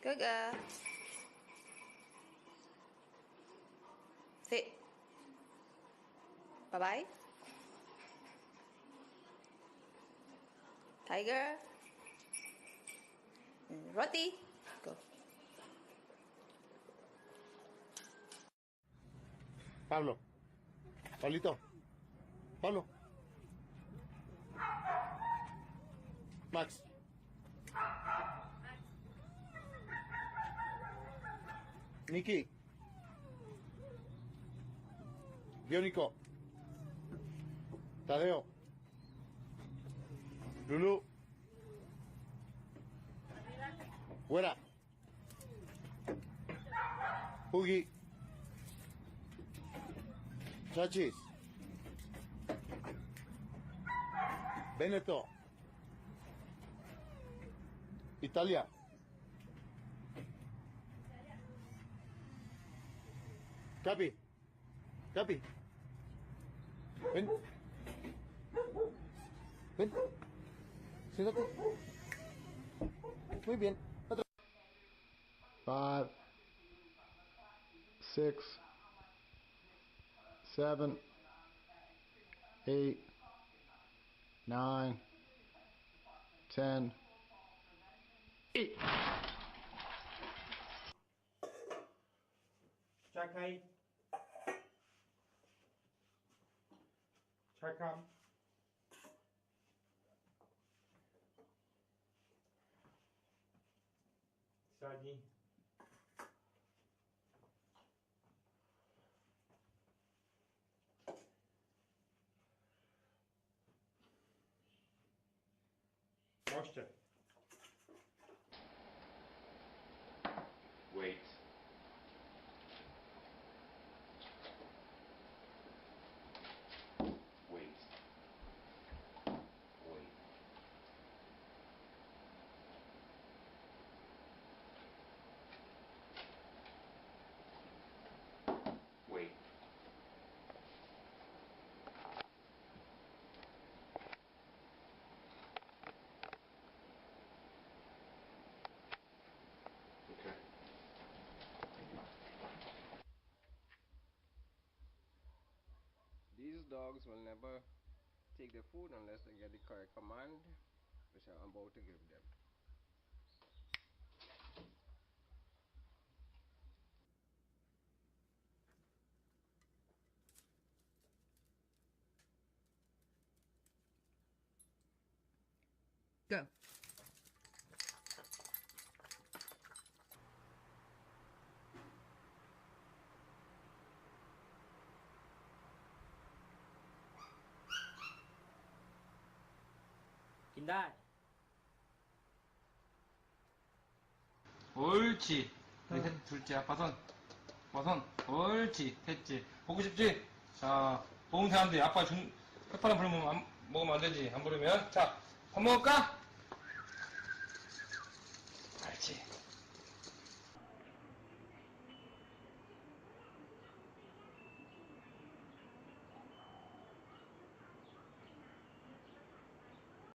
Good girl. Sit. Bye-bye. Tiger. Roti. Go. Pablo. Pablito. Pablo. Max. Nicky. Bionico. Tadeo. Lulu. Fuera. Hugi. Chachis. Veneto. Italia. Capi. Capi. Ven. Ven. Siéntate. Muy bien. 5, 6, 7, 8, 9, 10, 8. Czekaj. Czekam. Sadnij. Moście. Wait. Wait. Wait. Wait. Okay. These dogs will never take the food unless they get the correct command, which I'm about to give them. Go.กินได้ 옳지. 우리 둘째 아빠 손. 아빠 손. 옳지. 됐지. 보고 싶지? 자, 보은 사람들이 아빠 혓바람 불면 먹으면 안 되지. 안 부르면. 자, 밥 먹을까?